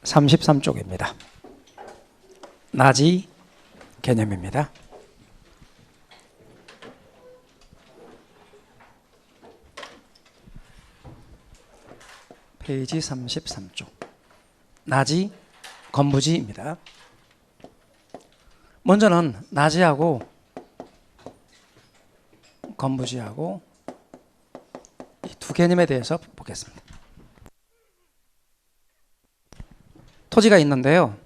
33쪽입니다. 나지 개념입니다. 페이지 33쪽. 나지 건부지입니다. 먼저는 나지하고 건부지하고 이 두 개념에 대해서 보겠습니다. 토지가 있는데요.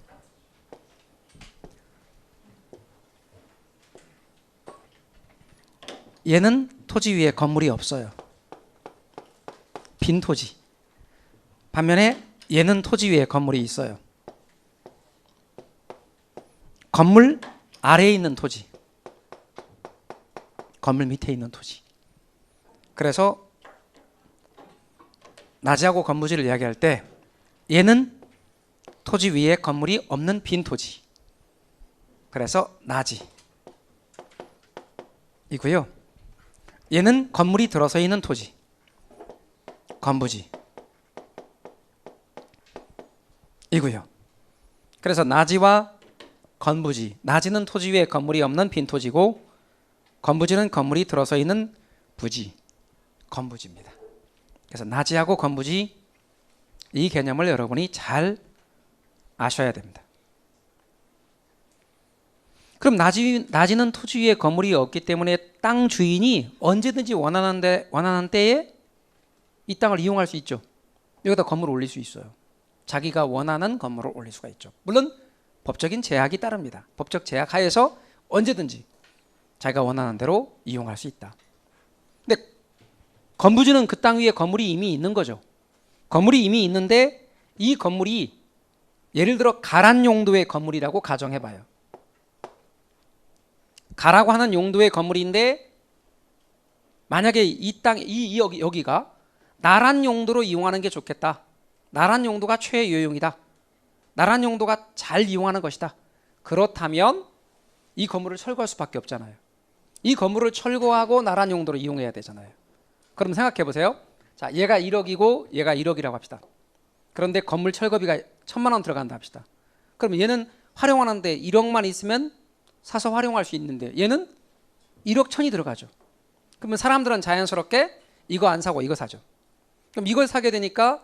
얘는 토지 위에 건물이 없어요. 빈 토지. 반면에 얘는 토지 위에 건물이 있어요. 건물 아래에 있는 토지. 건물 밑에 있는 토지. 그래서 나지하고 건부지를 이야기할 때 얘는 토지 위에 건물이 없는 빈 토지. 그래서 나지 이고요. 얘는 건물이 들어서 있는 토지. 건부지 이고요. 그래서 나지와 건부지. 나지는 토지 위에 건물이 없는 빈 토지고 건부지는 건물이 들어서 있는 부지. 건부지입니다. 그래서 나지하고 건부지 이 개념을 여러분이 잘 아셔야 됩니다. 그럼 나지는 토지 위에 건물이 없기 때문에 땅 주인이 언제든지 원하는 때에 이 땅을 이용할 수 있죠. 여기다 건물을 올릴 수 있어요. 자기가 원하는 건물을 올릴 수가 있죠. 물론 법적인 제약이 따릅니다. 법적 제약 하에서 언제든지 자기가 원하는 대로 이용할 수 있다. 근데 건부지는 그 땅 위에 건물이 이미 있는 거죠. 건물이 이미 있는데 이 건물이 예를 들어 가란 용도의 건물이라고 가정해봐요. 가라고 하는 용도의 건물인데 만약에 이 땅, 여기가 나란 용도로 이용하는 게 좋겠다. 나란 용도가 최요용이다. 나란 용도가 잘 이용하는 것이다. 그렇다면 이 건물을 철거할 수밖에 없잖아요. 이 건물을 철거하고 나란 용도로 이용해야 되잖아요. 그럼 생각해 보세요. 자, 얘가 1억이고 얘가 1억이라고 합시다. 그런데 건물 철거비가 1,000만 원 들어간다 합시다. 그럼 얘는 활용하는데 1억만 있으면 사서 활용할 수 있는데 얘는 1억 1,000이 들어가죠. 그러면 사람들은 자연스럽게 이거 안 사고 이거 사죠. 그럼 이걸 사게 되니까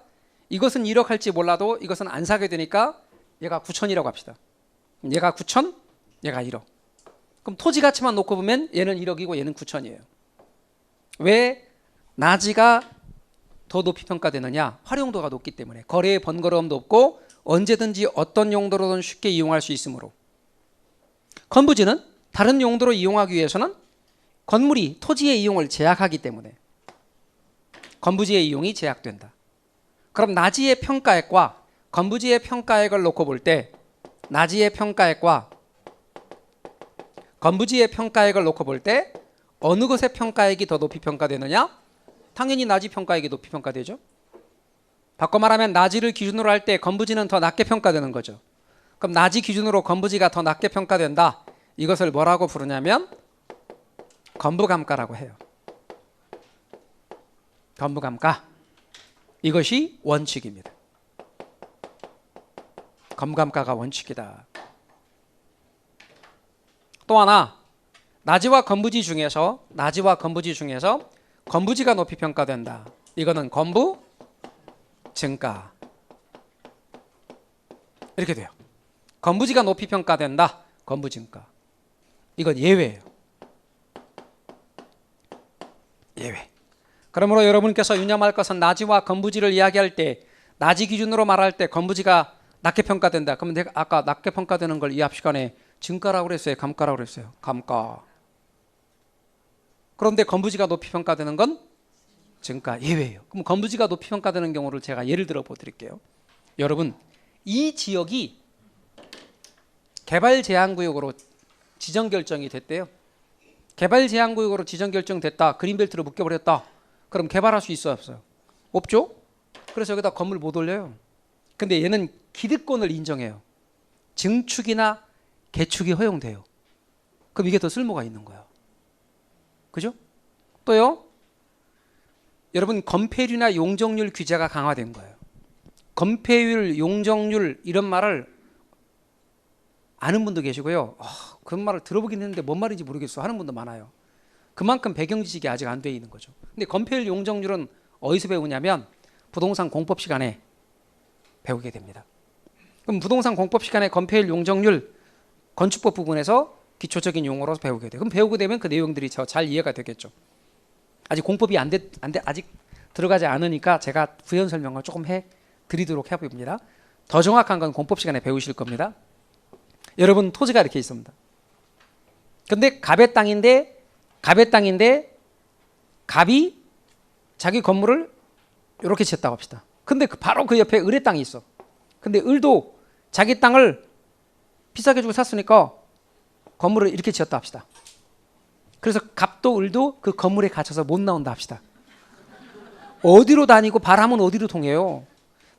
이것은 1억 할지 몰라도 이것은 안 사게 되니까 얘가 9,000이라고 합시다. 얘가 9,000, 얘가 1억. 그럼 토지 가치만 놓고 보면 얘는 1억이고 얘는 9,000이에요. 왜 나지가 더 높이 평가되느냐? 활용도가 높기 때문에. 거래의 번거로움도 없고 언제든지 어떤 용도로든 쉽게 이용할 수 있으므로. 건부지는 다른 용도로 이용하기 위해서는 건물이 토지의 이용을 제약하기 때문에 건부지의 이용이 제약된다. 그럼 나지의 평가액과 건부지의 평가액을 놓고 볼 때 나지의 평가액과 건부지의 평가액을 놓고 볼 때 어느 것의 평가액이 더 높이 평가되느냐? 당연히 나지 평가액이 높이 평가되죠. 바꿔 말하면 나지를 기준으로 할 때 건부지는 더 낮게 평가되는 거죠. 그럼 나지 기준으로 건부지가 더 낮게 평가된다. 이것을 뭐라고 부르냐면 건부감가라고 해요. 건부감가. 이것이 원칙입니다. 건부감가가 원칙이다. 또 하나, 나지와 건부지 중에서 건부지가 높이 평가된다. 이거는 건부 증가. 이렇게 돼요. 건부지가 높이 평가된다. 건부 증가. 이건 예외예요. 예외. 그러므로 여러분께서 유념할 것은 나지와 건부지를 이야기할 때 나지 기준으로 말할 때 건부지가 낮게 평가된다. 그러면 내가 아까 낮게 평가되는 걸 이 앞 시간에 증가라고 그랬어요? 감가라고 그랬어요? 감가. 그런데 건부지가 높이 평가되는 건 증가. 예외예요. 그럼 건부지가 높이 평가되는 경우를 제가 예를 들어 보드릴게요. 여러분, 이 지역이 개발제한구역으로 지정결정이 됐대요. 개발제한구역으로 지정결정됐다. 그린벨트로 묶여버렸다. 그럼 개발할 수 있어요? 없어요? 없죠? 그래서 여기다 건물 못 올려요. 근데 얘는 기득권을 인정해요. 증축이나 개축이 허용돼요. 그럼 이게 더 쓸모가 있는 거예요. 그죠? 또요, 여러분 건폐율이나 용적률 규제가 강화된 거예요. 건폐율, 용적률 이런 말을 아는 분도 계시고요. 그런 말을 들어보긴 했는데 뭔 말인지 모르겠어 하는 분도 많아요. 그만큼 배경 지식이 아직 안 돼 있는 거죠. 근데 건폐율, 용적률은 어디서 배우냐면 부동산 공법 시간에 배우게 됩니다. 그럼 부동산 공법 시간에 건폐율, 용적률, 건축법 부분에서 기초적인 용어로 배우게 돼요. 그럼 배우게 되면 그 내용들이 잘 이해가 되겠죠. 아직 공법이 아직 들어가지 않으니까 제가 부연 설명을 조금 드리도록 해봅니다. 더 정확한 건 공법 시간에 배우실 겁니다. 여러분, 토지가 이렇게 있습니다. 근데 갑의 땅인데 갑이 자기 건물을 이렇게 지었다고 합시다. 근데 바로 그 옆에 을의 땅이 있어. 근데 을도 자기 땅을 비싸게 주고 샀으니까 건물을 이렇게 지었다 합시다. 그래서 갑도 을도 그 건물에 갇혀서 못 나온다 합시다. 어디로 다니고 바람은 어디로 통해요.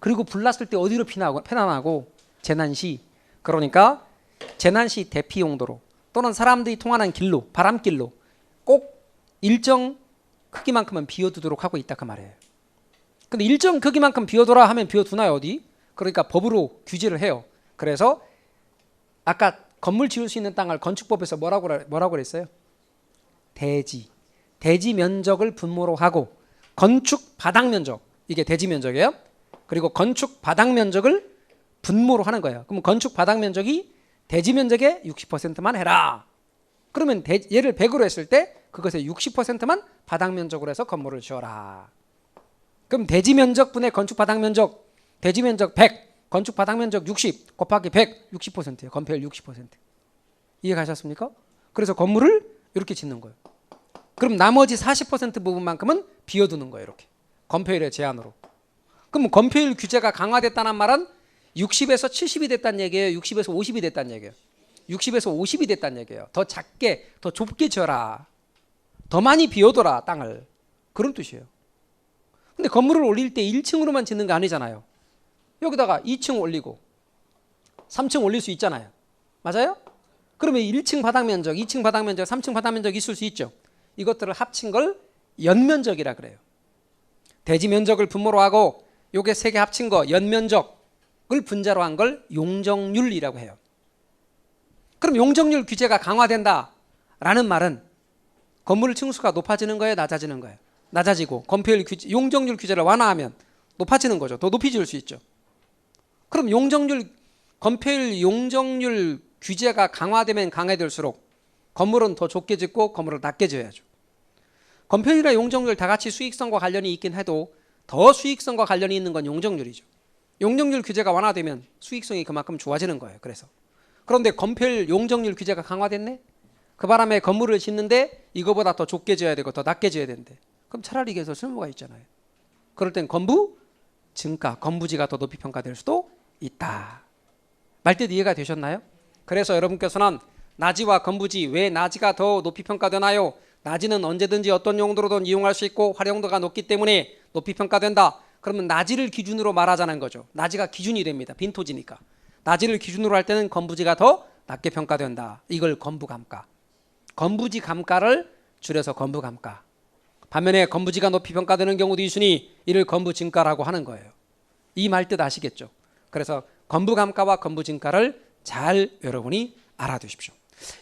그리고 불 났을 때 어디로 피난하고 재난시, 그러니까 재난시 대피 용도로 또는 사람들이 통하는 길로, 바람길로 꼭 일정 크기만큼은 비워두도록 하고 있다 그 말이에요. 근데 일정 크기만큼 비워둬라 하면 비워두나요 어디? 그러니까 법으로 규제를 해요. 그래서 아까 건물 지을 수 있는 땅을 건축법에서 뭐라고 그랬어요? 대지 면적을 분모로 하고 건축 바닥 면적, 이게 대지 면적이에요. 그리고 건축 바닥 면적을 분모로 하는 거예요. 그럼 건축 바닥 면적이 대지 면적의 60%만 해라. 그러면 얘를 100으로 했을 때 그것의 60%만 바닥 면적으로 해서 건물을 지어라. 그럼 대지 면적 분의 건축 바닥 면적, 대지 면적 100, 건축 바닥 면적 60 곱하기 100, 60%예요. 건폐율 60%. 이해 가셨습니까? 그래서 건물을 이렇게 짓는 거예요. 그럼 나머지 40% 부분만큼은 비워두는 거예요. 이렇게 건폐율의 제한으로. 그럼 건폐율 규제가 강화됐다는 말은 60에서 70이 됐다는 얘기예요. 60에서 50이 됐다는 얘기예요. 60에서 50이 됐다는 얘기예요. 더 작게, 더 좁게 지어라. 더 많이 비워둬라 땅을. 그런 뜻이에요. 근데 건물을 올릴 때 1층으로만 짓는 거 아니잖아요. 여기다가 2층 올리고 3층 올릴 수 있잖아요. 맞아요? 그러면 1층 바닥 면적, 2층 바닥 면적, 3층 바닥 면적 있을 수 있죠. 이것들을 합친 걸 연면적이라 그래요. 대지 면적을 분모로 하고 요게 3개 합친 거 연면적을 분자로 한 걸 용적률이라고 해요. 그럼 용적률 규제가 강화된다라는 말은 건물 층수가 높아지는 거예요, 낮아지는 거예요? 낮아지고 건폐율 규제, 용적률 규제를 완화하면 높아지는 거죠. 더 높이 지을 수 있죠. 그럼 건폐율 용적률 규제가 강화되면 강화될수록 건물은 더 좁게 짓고 건물을 낮게 지어야죠. 건폐율이나 용적률 다 같이 수익성과 관련이 있긴 해도 더 수익성과 관련이 있는 건 용적률이죠. 용적률 규제가 완화되면 수익성이 그만큼 좋아지는 거예요. 그런데 건폐율 용적률 규제가 강화됐네? 그 바람에 건물을 짓는데 이거보다 더 좁게 지어야 되고 더 낮게 지어야 되는데 그럼 차라리 이게 더 쓸모가 있잖아요. 그럴 땐 건부 증가, 건부지가 더 높이 평가될 수도 있다. 말뜻 이해가 되셨나요? 그래서 여러분께서는 나지와 건부지, 왜 나지가 더 높이 평가되나요? 나지는 언제든지 어떤 용도로든 이용할 수 있고 활용도가 높기 때문에 높이 평가된다. 그러면 나지를 기준으로 말하자는 거죠. 나지가 기준이 됩니다. 빈토지니까. 나지를 기준으로 할 때는 건부지가 더 낮게 평가된다. 이걸 건부감가. 건부지 감가를 줄여서 건부감가. 반면에 건부지가 높이 평가되는 경우도 있으니 이를 건부증가라고 하는 거예요. 이 말뜻 아시겠죠? 그래서 건부감가와 건부증가를 잘 여러분이 알아두십시오.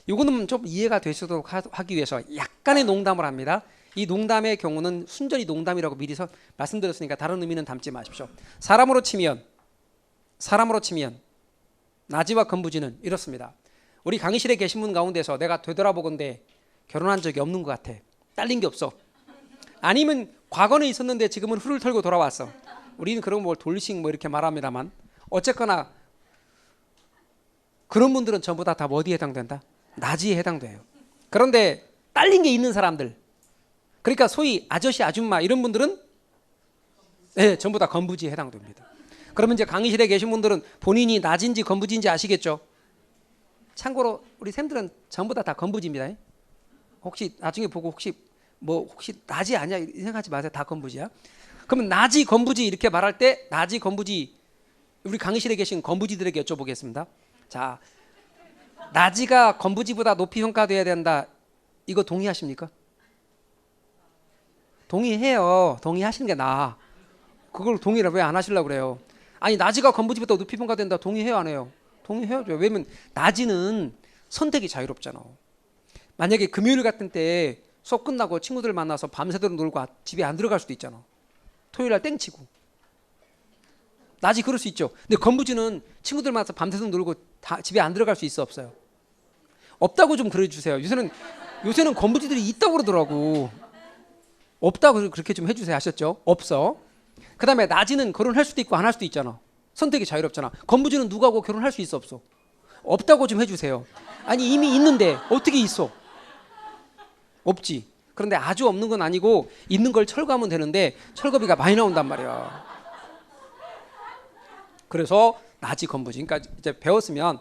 이거는 좀 이해가 되시도록 하기 위해서 약간의 농담을 합니다. 이 농담의 경우는 순전히 농담이라고 미리 말씀드렸으니까 다른 의미는 담지 마십시오. 사람으로 치면 나지와 건부지는 이렇습니다. 우리 강의실에 계신 분 가운데서 내가 되돌아보건대 결혼한 적이 없는 것 같아. 딸린 게 없어. 아니면 과거는 있었는데 지금은 후를 털고 돌아왔어. 우리는 그런 걸 돌싱 이렇게 말합니다만 어쨌거나 그런 분들은 전부 다 어디에 해당된다? 나지에 해당돼요. 그런데 딸린 게 있는 사람들, 그러니까 소위 아저씨, 아줌마 이런 분들은 전부 다 건부지에 해당됩니다. 그러면 이제 강의실에 계신 분들은 본인이 나지인지 건부지인지 아시겠죠? 참고로 우리 쌤들은 전부 다 건부지입니다. 혹시 나중에 보고 혹시 나지 아니야 생각하지 마세요. 다 건부지야. 그러면 나지, 건부지 이렇게 말할 때 나지, 건부지 우리 강의실에 계신 건부지들에게 여쭤보겠습니다. 자, 나지가 건부지보다 높이 평가돼야 된다. 이거 동의하십니까? 동의해요. 동의하시는 게 나아. 그걸 동의를 왜 안 하시려고 그래요? 아니 낮이가 건부지보다 높이 평가된다. 동의해요 안 해요? 동의해야죠. 왜냐면 낮이는 선택이 자유롭잖아. 만약에 금요일 같은 때 수업 끝나고 친구들 만나서 밤새도록 놀고 집에 안 들어갈 수도 있잖아. 토요일 날 땡치고. 낮이 그럴 수 있죠. 근데 건부지는 친구들 만나서 밤새도록 놀고 집에 안 들어갈 수 있어 없어요? 없다고 좀 그래주세요. 요새는 건부지들이 있다고 그러더라고. 없다고 그렇게 좀 해주세요. 아셨죠? 없어. 그 다음에 낮이는 결혼할 수도 있고 안 할 수도 있잖아. 선택이 자유롭잖아. 건부지는 누구하고 결혼할 수 있어 없어? 없다고 좀 해주세요. 아니 이미 있는데 어떻게 있어? 없지. 그런데 아주 없는 건 아니고 있는 걸 철거하면 되는데 철거비가 많이 나온단 말이야. 그래서 낮이 건부지. 그러니까 이제 배웠으면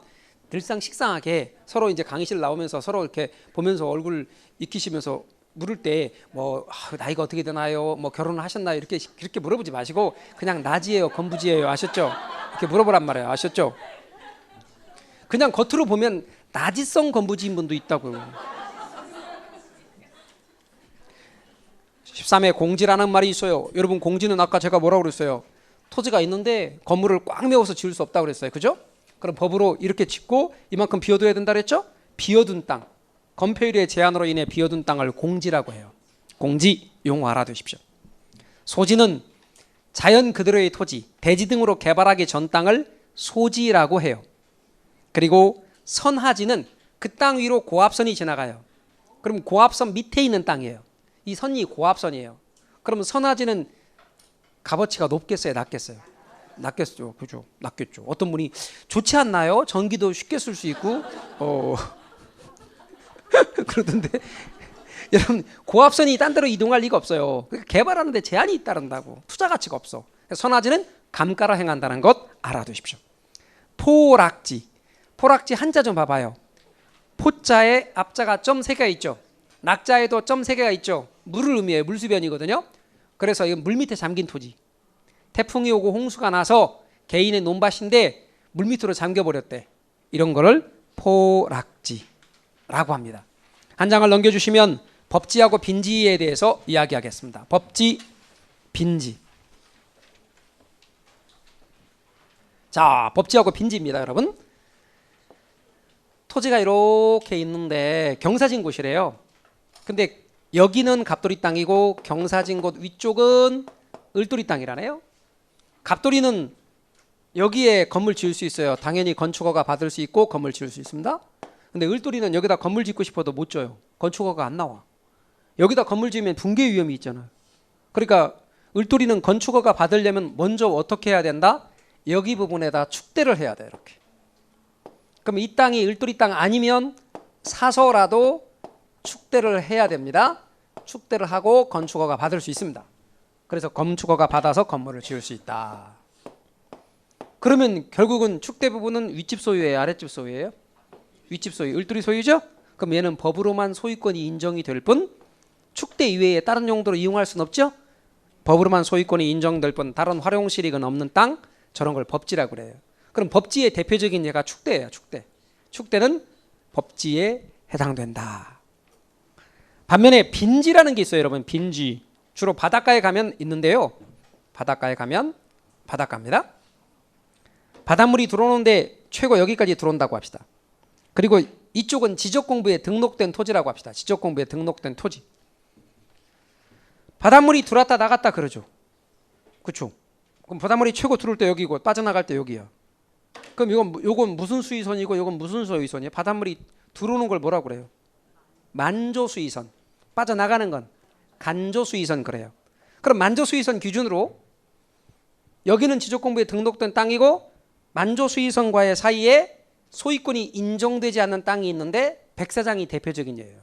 늘상 식상하게 서로 이제 강의실 나오면서 서로 이렇게 보면서 얼굴 익히시면서 물을 때 뭐 나이가 어떻게 되나요? 뭐 결혼을 하셨나요? 이렇게 그렇게 물어보지 마시고 그냥 낮이에요, 건부지예요. 아셨죠? 이렇게 물어보란 말이에요. 아셨죠? 그냥 겉으로 보면 낮이성 건부지인 분도 있다고요. 13회 공지라는 말이 있어요. 여러분 공지는 아까 제가 뭐라고 그랬어요? 토지가 있는데 건물을 꽉 메워서 지을 수 없다고 그랬어요. 그죠? 그럼 법으로 이렇게 짓고 이만큼 비워둬야 된다 그랬죠? 비워둔 땅. 건폐율의 제한으로 인해 비워둔 땅을 공지라고 해요. 공지 용어 알아두십시오. 소지는 자연 그대로의 토지, 대지 등으로 개발하기 전 땅을 소지라고 해요. 그리고 선하지는 그 땅 위로 고압선이 지나가요. 그럼 고압선 밑에 있는 땅이에요. 이 선이 고압선이에요. 그러면 선하지는 값어치가 높겠어요, 낮겠어요? 낮겠죠, 그죠? 낮겠죠. 어떤 분이 좋지 않나요? 전기도 쉽게 쓸 수 있고, 그러던데. 여러분 고압선이 딴 데로 이동할 리가 없어요. 개발하는데 제한이 잇따른다고. 투자 가치가 없어. 선하지는 감가로 행한다는 것 알아두십시오. 포락지. 포락지 한자 좀 봐봐요. 포자에 앞자가 점 3개가 있죠. 낙자에도 점 3개가 있죠. 물을 의미해요. 물수변이거든요. 그래서 이건 물 밑에 잠긴 토지. 태풍이 오고 홍수가 나서 개인의 논밭인데 물 밑으로 잠겨버렸대. 이런 거를 포락지라고 합니다. 한 장을 넘겨주시면 법지하고 빈지에 대해서 이야기하겠습니다. 법지, 빈지. 자, 법지하고 빈지입니다, 여러분. 토지가 이렇게 있는데 경사진 곳이래요. 근데 여기는 갑돌이 땅이고 경사진 곳 위쪽은 을돌이 땅이라네요. 갑돌이는 여기에 건물 지을 수 있어요. 당연히 건축허가 받을 수 있고 건물 지을 수 있습니다. 근데 을돌이는 여기다 건물 짓고 싶어도 못 져요. 건축허가 안 나와. 여기다 건물 지으면 붕괴 위험이 있잖아요. 그러니까 을돌이는 건축허가 받으려면 먼저 어떻게 해야 된다? 여기 부분에다 축대를 해야 돼. 이렇게. 그럼 이 땅이 을돌이 땅 아니면 사서라도 축대를 해야 됩니다. 축대를 하고 건축허가 받을 수 있습니다. 그래서 건축허가 받아서 건물을 지을 수 있다. 그러면 결국은 축대 부분은 윗집 소유예요, 아랫집 소유예요? 윗집 소유, 을돌이 소유죠? 그럼 얘는 법으로만 소유권이 인정이 될 뿐 축대 이외에 다른 용도로 이용할 수는 없죠? 법으로만 소유권이 인정될 뿐 다른 활용 실익은 없는 땅, 저런 걸 법지라고 그래요. 그럼 법지의 대표적인 예가 축대예요. 축대. 축대는 법지에 해당된다. 반면에 빈지라는 게 있어요, 여러분. 빈지. 주로 바닷가에 가면 있는데요. 바닷가에 가면 바닷가입니다. 바닷물이 들어오는데 최고 여기까지 들어온다고 합시다. 그리고 이쪽은 지적공부에 등록된 토지라고 합시다. 지적공부에 등록된 토지. 바닷물이 들어왔다 나갔다 그러죠. 그렇죠? 그럼 바닷물이 최고 들어올 때 여기고 빠져나갈 때 여기야. 그럼 요건 무슨 수위선이고 요건 무슨 수위선이에요? 바닷물이 들어오는 걸 뭐라고 그래요? 만조수위선. 빠져나가는 건 간조수위선 그래요. 그럼 만조수위선 기준으로 여기는 지적공부에 등록된 땅이고 만조수위선과의 사이에 소유권이 인정되지 않는 땅이 있는데 백사장이 대표적인 예예요.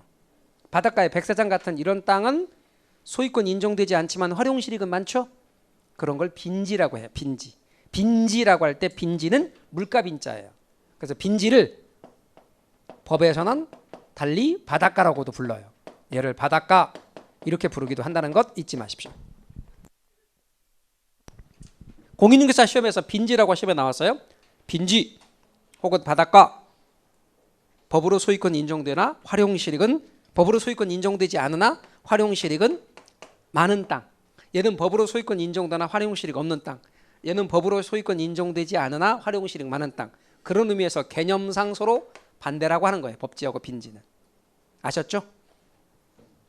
바닷가에 백사장 같은 이런 땅은 소유권 인정되지 않지만 활용실익은 많죠? 그런 걸 빈지라고 해요. 빈지. 빈지라고 할 때 빈지는 물가 빈자예요. 그래서 빈지를 법에서는 달리 바닷가라고도 불러요. 얘를 바닷가 이렇게 부르기도 한다는 것 잊지 마십시오. 공인중개사 시험에서 빈지라고 시험에 나왔어요. 빈지 혹은 바닷가. 법으로 소유권 인정되나 활용실익은 법으로 소유권 인정되지 않으나 활용실익은 많은 땅. 얘는 법으로 소유권 인정되나 활용실익 없는 땅. 얘는 법으로 소유권 인정되지 않으나 활용실익 많은 땅. 그런 의미에서 개념상 서로 반대라고 하는 거예요. 법지하고 빈지는. 아셨죠?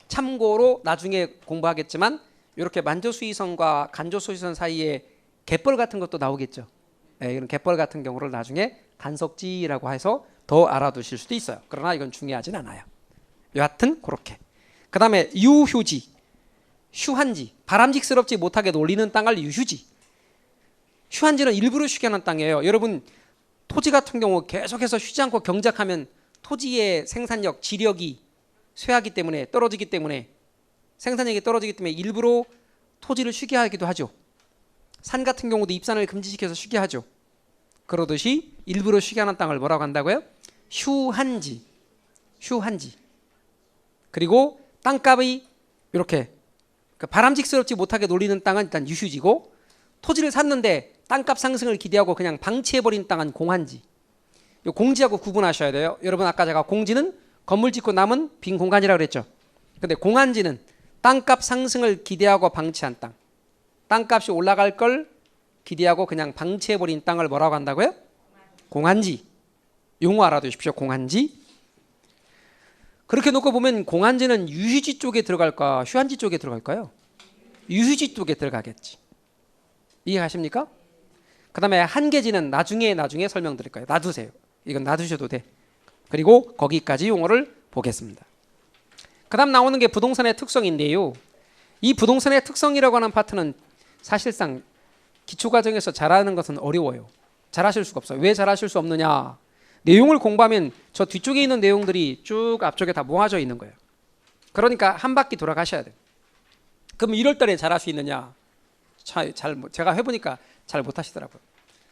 참고로 나중에 공부하겠지만 이렇게 만조수의선과 간조수의선 사이에 갯벌 같은 것도 나오겠죠. 네, 이런 갯벌 같은 경우를 나중에 간석지라고 해서 더 알아두실 수도 있어요. 그러나 이건 중요하진 않아요. 여하튼 그렇게. 그 다음에 유휴지, 휴한지, 바람직스럽지 못하게 놀리는 땅을 유휴지. 휴한지는 일부러 쉬게 하는 땅이에요. 여러분 토지 같은 경우 계속해서 쉬지 않고 경작하면 토지의 생산력, 지력이 쇠하기 때문에 떨어지기 때문에 생산력이 떨어지기 때문에 일부러 토지를 쉬게 하기도 하죠. 산 같은 경우도 입산을 금지시켜서 쉬게 하죠. 그러듯이 일부러 쉬게 하는 땅을 뭐라고 한다고요? 휴한지. 휴한지. 그리고 땅값이 이렇게 바람직스럽지 못하게 놀리는 땅은 일단 유휴지고, 토지를 샀는데 땅값 상승을 기대하고 그냥 방치해버린 땅은 공한지. 공지하고 구분하셔야 돼요. 여러분 아까 제가 공지는 건물 짓고 남은 빈 공간이라고 그랬죠. 근데 공한지는 땅값 상승을 기대하고 방치한 땅. 땅값이 올라갈 걸 기대하고 그냥 방치해버린 땅을 뭐라고 한다고요? 공한지. 용어 알아두십시오. 공한지. 그렇게 놓고 보면 공한지는 유휴지 쪽에 들어갈까 휴한지 쪽에 들어갈까요? 유휴지 쪽에 들어가겠지. 이해하십니까? 그 다음에 한계지는 나중에 설명드릴 거예요. 놔두세요. 이건 놔두셔도 돼. 그리고 거기까지 용어를 보겠습니다. 그 다음 나오는 게 부동산의 특성인데요. 이 부동산의 특성이라고 하는 파트는 사실상 기초과정에서 잘하는 것은 어려워요. 잘하실 수가 없어요. 왜 잘하실 수 없느냐? 내용을 공부하면 저 뒤쪽에 있는 내용들이 쭉 앞쪽에 다 모아져 있는 거예요. 그러니까 한 바퀴 돌아가셔야 돼요. 그럼 1월 달에 잘할 수 있느냐? 제가 해보니까 잘 못하시더라고요.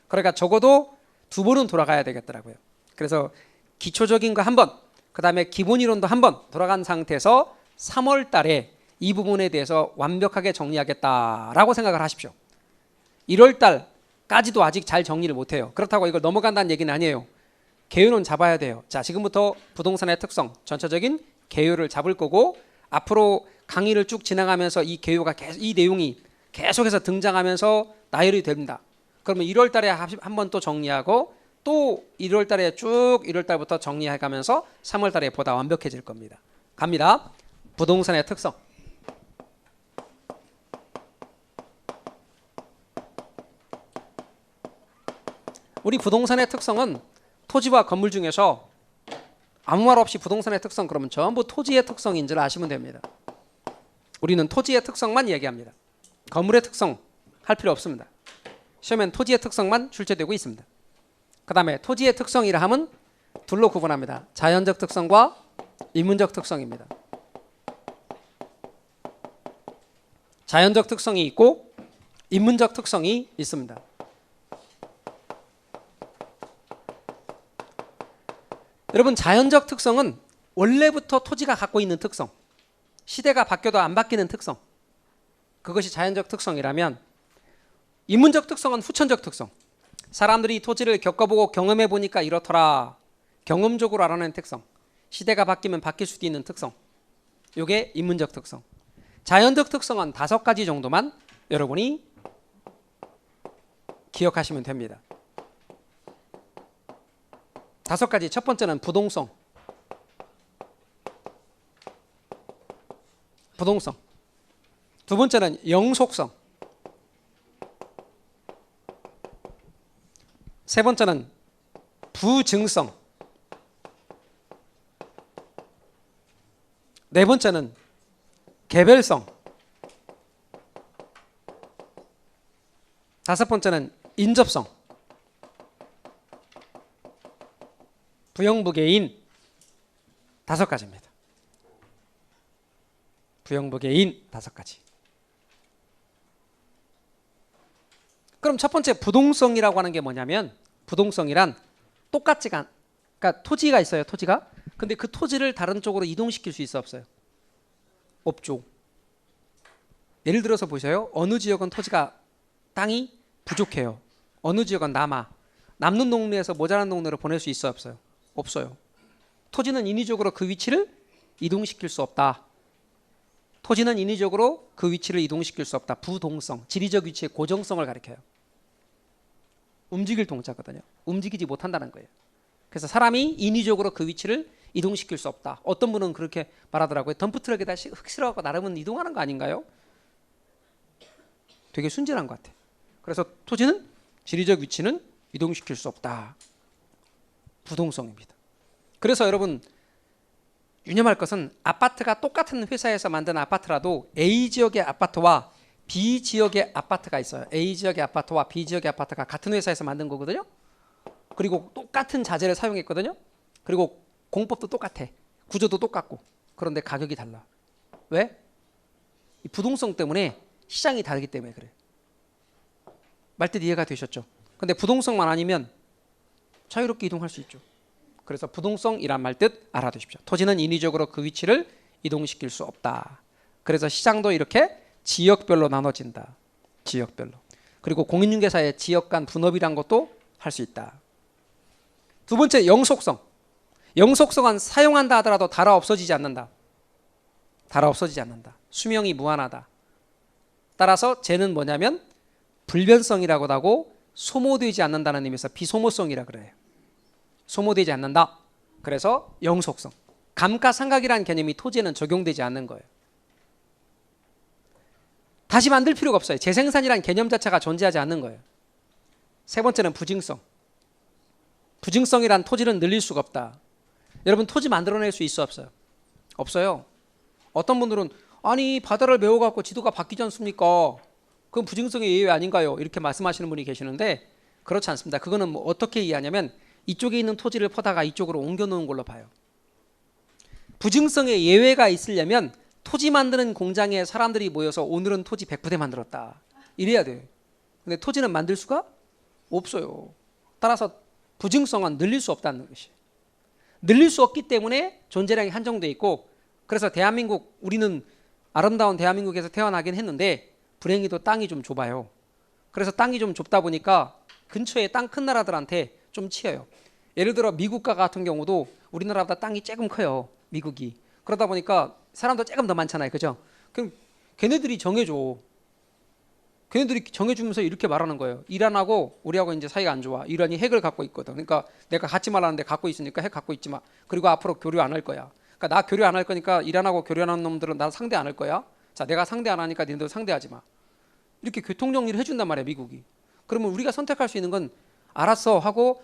그러니까 적어도 2번은 돌아가야 되겠더라고요. 그래서 기초적인 거 한 번, 그 다음에 기본 이론도 한 번 돌아간 상태에서 3월 달에 이 부분에 대해서 완벽하게 정리하겠다라고 생각을 하십시오. 1월 달까지도 아직 잘 정리를 못해요. 그렇다고 이걸 넘어간다는 얘기는 아니에요. 개요는 잡아야 돼요. 자, 지금부터 부동산의 특성, 전체적인 개요를 잡을 거고, 앞으로 강의를 쭉 진행하면서 이 개요가 이 내용이 계속해서 등장하면서 나열이 됩니다. 그러면 1월 달에 한 번 또 정리하고, 또 1월 달에 쭉 1월 달부터 정리해 가면서 3월 달에 보다 완벽해질 겁니다. 갑니다. 부동산의 특성. 우리 부동산의 특성은 토지와 건물 중에서 아무 말 없이 부동산의 특성 그러면 전부 토지의 특성인 줄 아시면 됩니다. 우리는 토지의 특성만 얘기합니다. 건물의 특성 할 필요 없습니다. 시험엔 토지의 특성만 출제되고 있습니다. 그 다음에 토지의 특성이라 하면 둘로 구분합니다. 자연적 특성과 인문적 특성입니다. 자연적 특성이 있고 인문적 특성이 있습니다. 여러분 자연적 특성은 원래부터 토지가 갖고 있는 특성, 시대가 바뀌어도 안 바뀌는 특성, 그것이 자연적 특성이라면, 인문적 특성은 후천적 특성, 사람들이 토지를 겪어보고 경험해 보니까 이렇더라, 경험적으로 알아낸 특성, 시대가 바뀌면 바뀔 수도 있는 특성, 이게 인문적 특성. 자연적 특성은 5가지 정도만 여러분이 기억하시면 됩니다. 5가지. 첫 번째는 부동성. 두 번째는 영속성. 세 번째는 부증성. 네 번째는 개별성. 5번째는 인접성. 부영부개인 5가지입니다. 부영부개인 5가지. 그럼 첫 번째 부동성이라고 하는 게 뭐냐면, 부동성이란 똑같지가, 그러니까 토지가 있어요. 토지가. 근데 그 토지를 다른 쪽으로 이동시킬 수 있어 없어요? 없죠. 예를 들어서 보세요. 어느 지역은 토지가 땅이 부족해요. 어느 지역은 남는 동네에서 모자란 동네로 보낼 수 있어 없어요? 없어요. 토지는 인위적으로 그 위치를 이동시킬 수 없다. 토지는 인위적으로 그 위치를 이동시킬 수 없다. 부동성, 지리적 위치의 고정성을 가리켜요. 움직일 동사거든요. 움직이지 못한다는 거예요. 그래서 사람이 인위적으로 그 위치를 이동시킬 수 없다. 어떤 분은 그렇게 말하더라고요. 덤프트럭에다 흙 실어갖고 나르면 이동하는 거 아닌가요? 되게 순진한 것 같아. 그래서 토지는 지리적 위치는 이동시킬 수 없다. 부동성입니다. 그래서 여러분 유념할 것은 아파트가 똑같은 회사에서 만든 아파트라도 A 지역의 아파트와 B 지역의 아파트가 있어요. A 지역의 아파트와 B 지역의 아파트가 같은 회사에서 만든 거거든요. 그리고 똑같은 자재를 사용했거든요. 그리고 공법도 똑같아. 구조도 똑같고. 그런데 가격이 달라. 왜? 이 부동성 때문에 시장이 다르기 때문에 그래. 말뜻 이해가 되셨죠? 근데 부동성만 아니면 자유롭게 이동할 수 있죠. 그래서 부동성이란 말 뜻 알아두십시오. 토지는 인위적으로 그 위치를 이동시킬 수 없다. 그래서 시장도 이렇게 지역별로 나눠진다. 지역별로. 그리고 공인중개사의 지역 간 분업이란 것도 할 수 있다. 두 번째, 영속성. 영속성은 사용한다 하더라도 달아 없어지지 않는다. 달아 없어지지 않는다. 수명이 무한하다. 따라서 쟤는 뭐냐면 불변성이라고 하고 소모되지 않는다는 의미에서 비소모성이라 그래요. 소모되지 않는다. 그래서 영속성. 감가상각이라는 개념이 토지에는 적용되지 않는 거예요. 다시 만들 필요가 없어요. 재생산이라는 개념 자체가 존재하지 않는 거예요. 세 번째는 부증성. 부증성이란 토지는 늘릴 수가 없다. 여러분 토지 만들어낼 수 있어 없어요? 없어요. 어떤 분들은 아니 바다를 메워갖고 지도가 바뀌지 않습니까? 그건 부증성의 예외 아닌가요? 이렇게 말씀하시는 분이 계시는데 그렇지 않습니다. 그거는 뭐 어떻게 이해하냐면 이쪽에 있는 토지를 퍼다가 이쪽으로 옮겨놓은 걸로 봐요. 부증성의 예외가 있으려면 토지 만드는 공장에 사람들이 모여서 오늘은 토지 100부대 만들었다. 이래야 돼요. 근데 토지는 만들 수가 없어요. 따라서 부증성은 늘릴 수 없다는 것이에요. 늘릴 수 없기 때문에 존재량이 한정돼 있고 그래서 대한민국 우리는 아름다운 대한민국에서 태어나긴 했는데 불행히도 땅이 좀 좁아요. 그래서 땅이 좀 좁다 보니까 근처에 땅 큰 나라들한테 좀 치여요. 예를 들어 미국과 같은 경우도 우리나라보다 땅이 조금 커요. 미국이. 그러다 보니까 사람도 조금 더 많잖아요. 그죠? 그럼 걔네들이 정해줘. 걔네들이 정해주면서 이렇게 말하는 거예요. 이란하고 우리하고 이제 사이가 안 좋아. 이란이 핵을 갖고 있거든. 그러니까 내가 갖지 말라는데 갖고 있으니까 핵 갖고 있지 마. 그리고 앞으로 교류 안 할 거야. 그러니까 나 교류 안 할 거니까 이란하고 교류하는 놈들은 나 상대 안 할 거야. 자, 내가 상대 안 하니까 니네도 상대하지 마. 이렇게 교통 정리를 해준단 말이야, 미국이. 그러면 우리가 선택할 수 있는 건 알았어 하고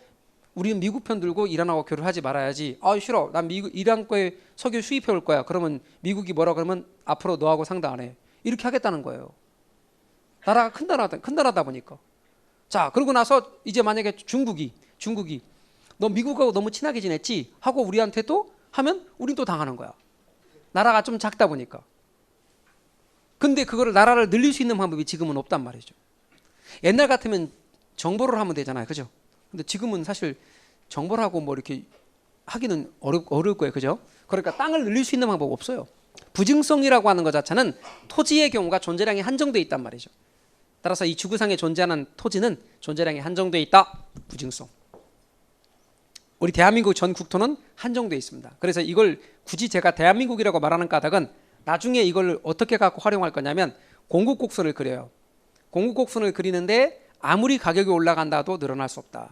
우리는 미국 편 들고 이란하고 교류하지 말아야지. 아 싫어. 난 이란 거에 석유 수입해 올 거야. 그러면 미국이 뭐라 그러면 앞으로 너하고 상대 안 해. 이렇게 하겠다는 거예요. 나라가 큰 나라다 보니까. 자, 그러고 나서 이제 만약에 중국이 너 미국하고 너무 친하게 지냈지 하고 우리한테 또 하면 우린 또 당하는 거야. 나라가 좀 작다 보니까. 근데 그거를 나라를 늘릴 수 있는 방법이 지금은 없단 말이죠. 옛날 같으면 정보를 하면 되잖아요. 그죠? 근데 지금은 사실 정보를 하고 뭐 이렇게 하기는 어려울 거예요. 그죠? 그러니까 땅을 늘릴 수 있는 방법 없어요. 부증성이라고 하는 것 자체는 토지의 경우가 존재량이 한정되어 있단 말이죠. 따라서 이 지구상에 존재하는 토지는 존재량이 한정되어 있다. 부증성. 우리 대한민국 전 국토는 한정되어 있습니다. 그래서 이걸 굳이 제가 대한민국이라고 말하는 까닭은 나중에 이걸 어떻게 갖고 활용할 거냐면 공국곡선을 그려요. 공국곡선을 그리는데 아무리 가격이 올라간다도 늘어날 수 없다.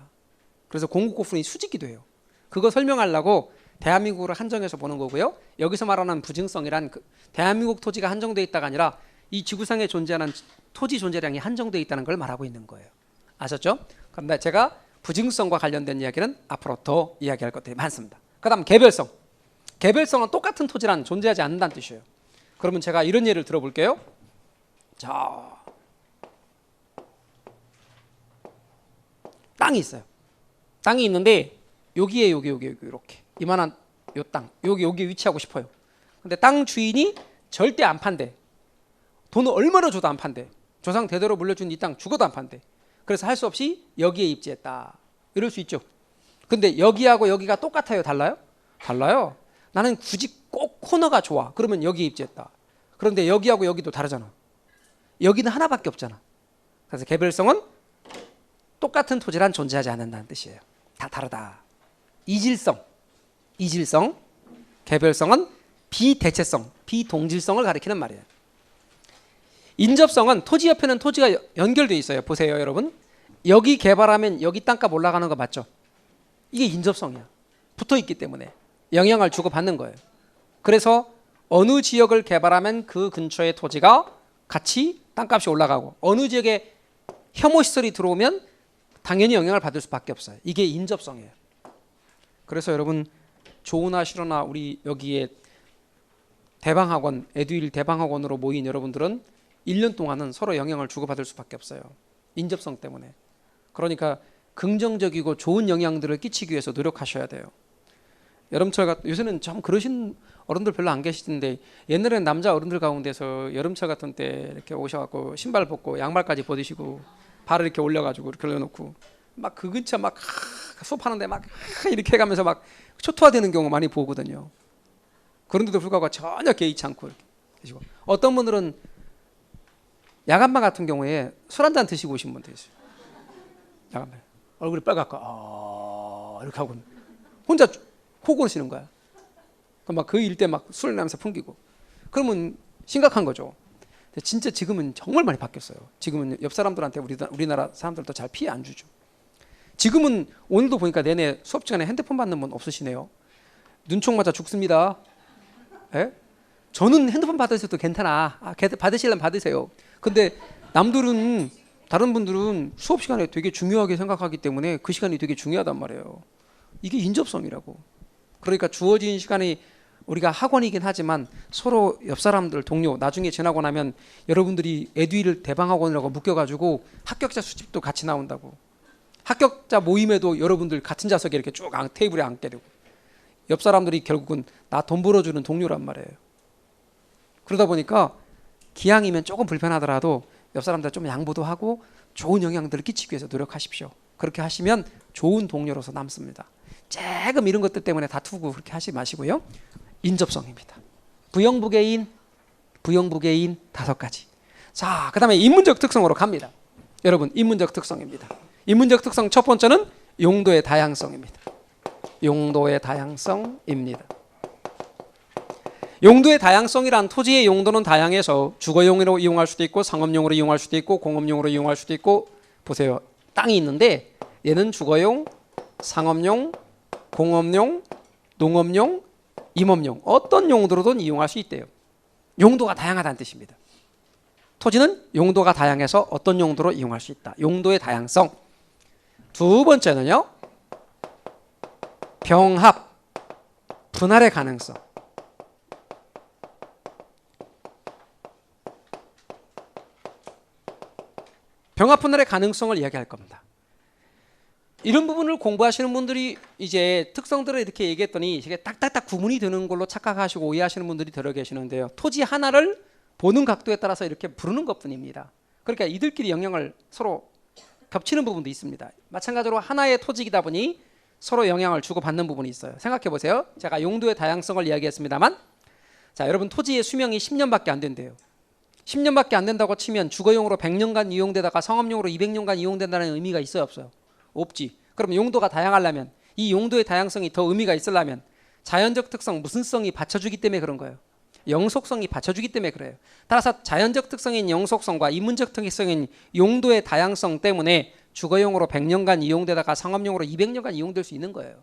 그래서 공국곡선이 수직기도 해요. 그거 설명하려고 대한민국을 한정해서 보는 거고요. 여기서 말하는 부증성이란 대한민국 토지가 한정되어 있다가 아니라 이 지구상에 존재하는 토지 존재량이 한정되어 있다는 걸 말하고 있는 거예요. 아셨죠? 그런데 제가 부증성과 관련된 이야기는 앞으로 더 이야기할 것들이 많습니다. 그 다음 개별성. 개별성은 똑같은 토지란 존재하지 않는다는 뜻이에요. 그러면 제가 이런 예를 들어볼게요. 자, 땅이 있어요. 땅이 있는데 여기에 여기 이렇게 이만한 요 땅 여기 위치하고 싶어요. 근데 땅 주인이 절대 안 판대. 돈을 얼마나 줘도 안 판대. 조상 대대로 물려준 이 땅 죽어도 안 판대. 그래서 할 수 없이 여기에 입지했다. 이럴 수 있죠. 근데 여기하고 여기가 똑같아요? 달라요? 달라요. 나는 굳이 꼭 코너가 좋아. 그러면 여기에 입지했다. 그런데 여기하고 여기도 다르잖아. 여기는 하나밖에 없잖아. 그래서 개별성은 똑같은 토지란 존재하지 않는다는 뜻이에요. 다 다르다. 이질성, 개별성은 비대체성, 비동질성을 가리키는 말이에요. 인접성은 토지 옆에는 토지가 연결되어 있어요. 보세요, 여러분. 여기 개발하면 여기 땅값 올라가는 거 맞죠? 이게 인접성이야. 붙어 있기 때문에 영향을 주고받는 거예요. 그래서 어느 지역을 개발하면 그 근처의 토지가 같이 땅값이 올라가고 어느 지역에 혐오 시설이 들어오면 당연히 영향을 받을 수밖에 없어요. 이게 인접성이에요. 그래서 여러분 조우나 시로나 우리 여기에 대방학원, 에듀윌 대방학원으로 모인 여러분들은 1년 동안은 서로 영향을 주고받을 수밖에 없어요. 인접성 때문에. 그러니까 긍정적이고 좋은 영향들을 끼치기 위해서 노력하셔야 돼요. 여름철 요새는 참 그러신 어른들 별로 안 계시던데 옛날에는 남자 어른들 가운데서 여름철 같은 때 이렇게 오셔갖고 신발 벗고 양말까지 벗으시고 발을 이렇게 올려가지고 이렇게 올려놓고 막 그 근처 막 수업하는데 막 이렇게 해가면서 막 초토화되는 경우 많이 보거든요. 그런데도 불구하고 전혀 개의치 않고 이렇게 계시고 어떤 분들은 야간반 같은 경우에 술 한잔 드시고 오신 분도 있어요. 야간반 얼굴이 빨갛고 이렇게 하고 혼자 호구시는 거야. 막 그 일 때 막 술 나면서 풍기고 그러면 심각한 거죠. 근데 진짜 지금은 정말 많이 바뀌었어요. 지금은 옆 사람들한테 우리나라 사람들도 잘 피해 안 주죠. 지금은 오늘도 보니까 내내 수업 시간에 핸드폰 받는 분 없으시네요. 눈총 맞아 죽습니다. 예? 저는 핸드폰 받으셔도 괜찮아. 받으시려면 받으세요. 근데 남들은 다른 분들은 수업 시간에 되게 중요하게 생각하기 때문에 그 시간이 되게 중요하단 말이에요. 이게 인접성이라고. 그러니까 주어진 시간이 우리가 학원이긴 하지만 서로 옆 사람들 동료 나중에 지나고 나면 여러분들이 에듀윌 대방학원이라고 묶여가지고 합격자 수집도 같이 나온다고. 합격자 모임에도 여러분들 같은 좌석에 이렇게 쭉 테이블에 앉게 되고 옆 사람들이 결국은 나 돈 벌어주는 동료란 말이에요. 그러다 보니까 기왕이면 조금 불편하더라도 옆 사람들 좀 양보도 하고 좋은 영향들을 끼치기 위해서 노력하십시오. 그렇게 하시면 좋은 동료로서 남습니다. 조금 이런 것들 때문에 다투고 그렇게 하지 마시고요. 인접성입니다. 부영부계인 5가지. 자, 그 다음에 인문적 특성으로 갑니다. 여러분 인문적 특성입니다. 인문적 특성 첫 번째는 용도의 다양성입니다. 용도의 다양성입니다. 용도의 다양성이란 토지의 용도는 다양해서 주거용으로 이용할 수도 있고 상업용으로 이용할 수도 있고 공업용으로 이용할 수도 있고 보세요. 땅이 있는데 얘는 주거용, 상업용, 공업용, 농업용, 임업용 어떤 용도로든 이용할 수 있대요. 용도가 다양하다는 뜻입니다. 토지는 용도가 다양해서 어떤 용도로 이용할 수 있다. 용도의 다양성. 두 번째는요. 병합, 분할의 가능성. 병합 분할의 가능성을 이야기할 겁니다. 이런 부분을 공부하시는 분들이 이제 특성들을 이렇게 얘기했더니 이게 딱딱딱 구분이 되는 걸로 착각하시고 오해하시는 분들이 들어 계시는데요. 토지 하나를 보는 각도에 따라서 이렇게 부르는 것뿐입니다. 그러니까 이들끼리 영향을 서로 겹치는 부분도 있습니다. 마찬가지로 하나의 토지이다 보니 서로 영향을 주고받는 부분이 있어요. 생각해 보세요. 제가 용도의 다양성을 이야기했습니다만 자, 여러분 토지의 수명이 10년밖에 안 된대요. 10년밖에 안 된다고 치면 주거용으로 100년간 이용되다가 상업용으로 200년간 이용된다는 의미가 있어요, 없어요? 없지. 그럼 용도가 다양하려면 이 용도의 다양성이 더 의미가 있으려면 자연적 특성, 무슨성이 받쳐주기 때문에 그런 거예요. 영속성이 받쳐주기 때문에 그래요. 따라서 자연적 특성인 영속성과 인문적 특성인 용도의 다양성 때문에 주거용으로 100년간 이용되다가 상업용으로 200년간 이용될 수 있는 거예요.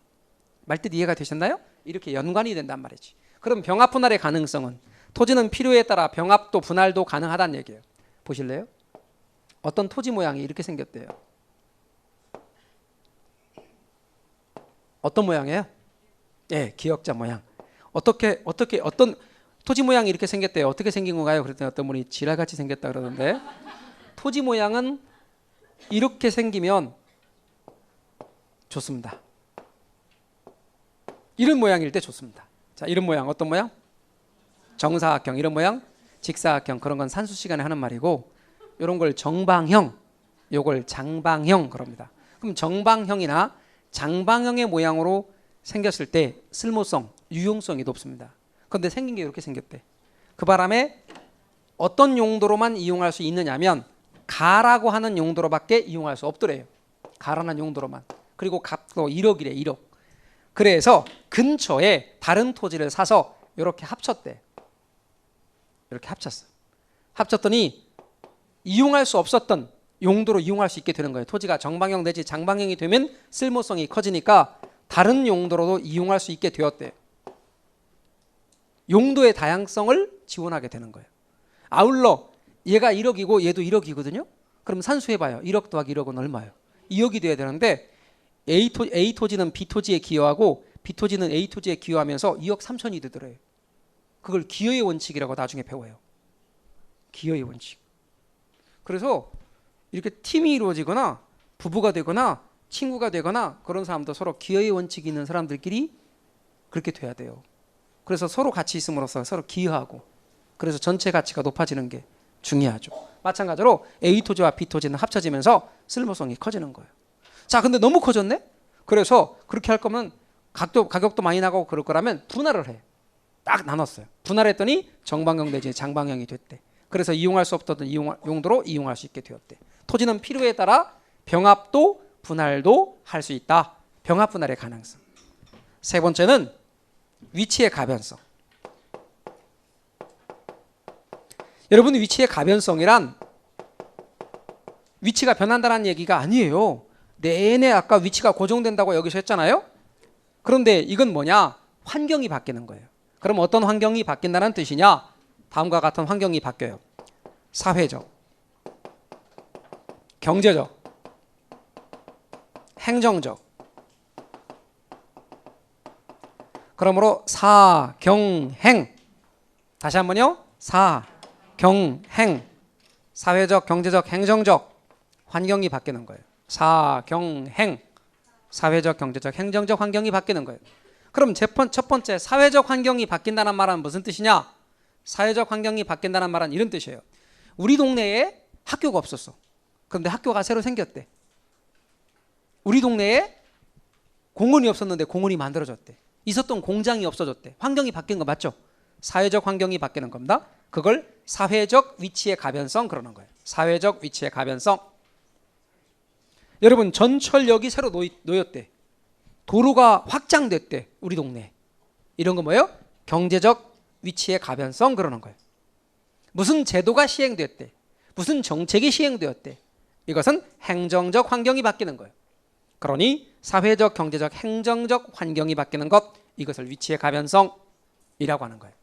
말뜻 이해가 되셨나요? 이렇게 연관이 된단 말이지. 그럼 병합 분할의 가능성은 토지는 필요에 따라 병합도 분할도 가능하다는 얘기예요. 보실래요? 어떤 토지 모양이 이렇게 생겼대요. 어떤 모양이에요? 예, 기역자 모양. 어떤 토지 모양이 이렇게 생겼대요. 어떻게 생긴 건가요? 그랬더니 어떤 분이 지랄같이 생겼다 그러던데 토지 모양은 이렇게 생기면 좋습니다. 이런 모양일 때 좋습니다. 자, 이런 모양 어떤 모양? 정사각형. 이런 모양 직사각형. 그런 건 산수 시간에 하는 말이고 이런 걸 정방형, 요걸 장방형 그럽니다. 그럼 정방형이나 장방형의 모양으로 생겼을 때 쓸모성, 유용성이 높습니다. 그런데 생긴 게 이렇게 생겼대. 그 바람에 어떤 용도로만 이용할 수 있느냐면 가라고 하는 용도로밖에 이용할 수 없더래요. 가라는 용도로만. 그리고 값도 1억이래. 1억. 그래서 근처에 다른 토지를 사서 이렇게 합쳤대. 이렇게 합쳤어. 합쳤더니 이용할 수 없었던 용도로 이용할 수 있게 되는 거예요. 토지가 정방형 내지 장방형이 되면 쓸모성이 커지니까 다른 용도로도 이용할 수 있게 되었대요. 용도의 다양성을 지원하게 되는 거예요. 아울러 얘가 1억이고 얘도 1억이거든요. 그럼 산수해봐요. 1억 더하기 1억은 얼마예요? 2억이 돼야 되는데 A 토지는 B 토지에 기여하고 B 토지는 A 토지에 기여하면서 2억 3천이 되더래요. 그걸 기여의 원칙이라고 나중에 배워요. 기여의 원칙. 그래서 이렇게 팀이 이루어지거나 부부가 되거나 친구가 되거나 그런 사람도 서로 기여의 원칙이 있는 사람들끼리 그렇게 돼야 돼요. 그래서 서로 같이 있음으로써 서로 기여하고 그래서 전체 가치가 높아지는 게 중요하죠. 마찬가지로 A 토지와 B 토지는 합쳐지면서 쓸모성이 커지는 거예요. 자, 근데 너무 커졌네? 그래서 그렇게 할 거면 가격도 많이 나가고 그럴 거라면 분할을 해. 딱 나눴어요. 분할했더니 정방형 내지 장방형이 됐대. 그래서 이용할 수 없던 용도로 이용할 수 있게 되었대. 토지는 필요에 따라 병합도 분할도 할 수 있다. 병합 분할의 가능성. 세 번째는 위치의 가변성. 여러분, 위치의 가변성이란 위치가 변한다는 얘기가 아니에요. 내내 아까 위치가 고정된다고 여기서 했잖아요. 그런데 이건 뭐냐? 환경이 바뀌는 거예요. 그럼 어떤 환경이 바뀐다는 뜻이냐? 다음과 같은 환경이 바뀌어요. 사회적, 경제적, 행정적. 그러므로 사경행. 다시 한번요. 사경행. 사회적, 경제적, 행정적 환경이 바뀌는 거예요. 사경행. 사회적, 경제적, 행정적 환경이 바뀌는 거예요. 그럼 첫 번째 사회적 환경이 바뀐다는 말은 무슨 뜻이냐? 사회적 환경이 바뀐다는 말은 이런 뜻이에요. 우리 동네에 학교가 없었어. 그런데 학교가 새로 생겼대. 우리 동네에 공원이 없었는데 공원이 만들어졌대. 있었던 공장이 없어졌대. 환경이 바뀐 거 맞죠? 사회적 환경이 바뀌는 겁니다. 그걸 사회적 위치의 가변성 그러는 거예요. 사회적 위치의 가변성. 여러분, 전철역이 새로 놓였대. 도로가 확장됐대. 우리 동네. 이런 거 뭐예요? 경제적 위치의 가변성 그러는 거예요. 무슨 제도가 시행됐대. 무슨 정책이 시행되었대. 이것은 행정적 환경이 바뀌는 거예요. 그러니 사회적, 경제적, 행정적 환경이 바뀌는 것, 이것을 위치의 가변성이라고 하는 거예요.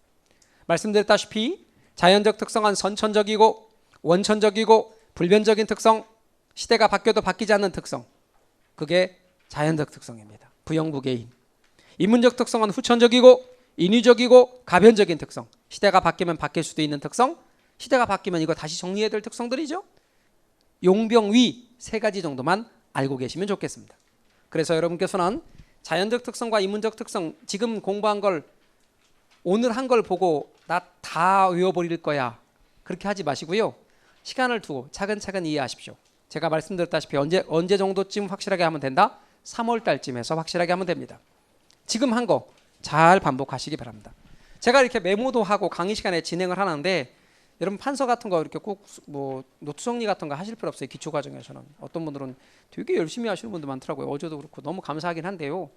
말씀드렸다시피 자연적 특성은 선천적이고 원천적이고 불변적인 특성, 시대가 바뀌어도 바뀌지 않는 특성, 그게 자연적 특성입니다. 부영부개인. 인문적 특성은 후천적이고 인위적이고 가변적인 특성, 시대가 바뀌면 바뀔 수도 있는 특성, 시대가 바뀌면 이거 다시 정리해야 될 특성들이죠. 용병위 세 가지 정도만 알고 계시면 좋겠습니다. 그래서 여러분께서는 자연적 특성과 인문적 특성, 지금 공부한 걸 오늘 한 걸 보고 나 다 외워버릴 거야, 그렇게 하지 마시고요. 시간을 두고 차근차근 이해하십시오. 제가 말씀드렸다시피 언제 정도쯤 확실하게 하면 된다? 3월 달쯤에서 확실하게 하면 됩니다. 지금 한 거 잘 반복하시기 바랍니다. 제가 이렇게 메모도 하고 강의 시간에 진행을 하는데 여러분 판서 같은 거 이렇게 꼭 뭐 노트 정리 같은 거 하실 필요 없어요. 기초 과정에서는 어떤 분들은 되게 열심히 하시는 분들 많더라고요. 어제도 그렇고 너무 감사하긴 한데요.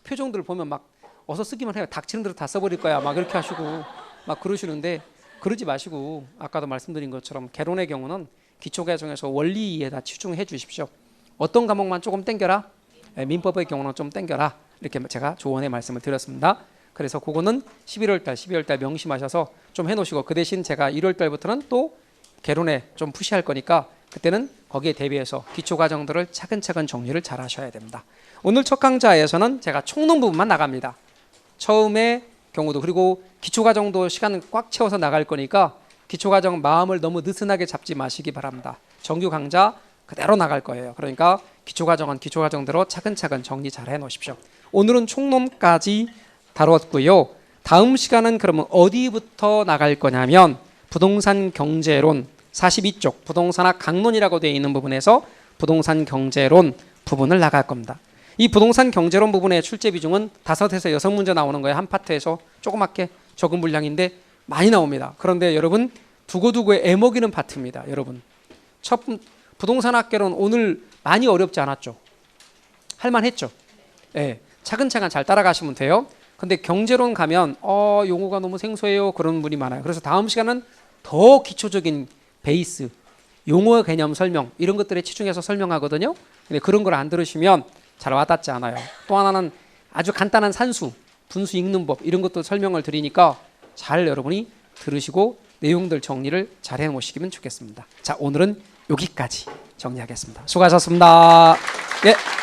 표정들 보면 막 어서 쓰기만 해요. 닥치는 대로 다 써버릴 거야 막 이렇게 하시고 막 그러시는데 그러지 마시고 아까도 말씀드린 것처럼 개론의 경우는 기초 과정에서 원리에다 치중해 주십시오. 어떤 과목만 조금 땡겨라. 민법의 경우는 좀 땡겨라. 이렇게 제가 조언의 말씀을 드렸습니다. 그래서 그거는 12월 달 명심하셔서 좀 해놓으시고 그 대신 제가 1월 달부터는 또 개론에 좀 푸시할 거니까 그때는 거기에 대비해서 기초 과정들을 차근차근 정리를 잘 하셔야 됩니다. 오늘 첫 강좌에서는 제가 총론 부분만 나갑니다. 처음에 경우도 그리고 기초 과정도 시간 꽉 채워서 나갈 거니까 기초 과정 마음을 너무 느슨하게 잡지 마시기 바랍니다. 정규 강좌 그대로 나갈 거예요. 그러니까 기초 과정은 기초 과정대로 차근차근 정리 잘 해놓으십시오. 오늘은 총론까지 다뤘고요. 다음 시간은 그러면 어디부터 나갈 거냐면 부동산 경제론 42쪽 부동산학 강론이라고 되어 있는 부분에서 부동산 경제론 부분을 나갈 겁니다. 이 부동산 경제론 부분의 출제 비중은 5에서 6문제 나오는 거예요. 한 파트에서 조그맣게 적은 분량인데 많이 나옵니다. 그런데 여러분 두고두고 애먹이는 파트입니다. 여러분 첫 부동산학개론 오늘 많이 어렵지 않았죠? 할만했죠? 네, 차근차근 잘 따라가시면 돼요. 근데 경제론 가면 용어가 너무 생소해요 그런 분이 많아요. 그래서 다음 시간은 더 기초적인 베이스 용어 개념 설명 이런 것들에 치중해서 설명하거든요. 근데 그런 걸 안 들으시면 잘 와닿지 않아요. 또 하나는 아주 간단한 산수, 분수 읽는 법 이런 것도 설명을 드리니까 잘 여러분이 들으시고 내용들 정리를 잘 해놓으시면 좋겠습니다. 자, 오늘은 여기까지 정리하겠습니다. 수고하셨습니다. 예.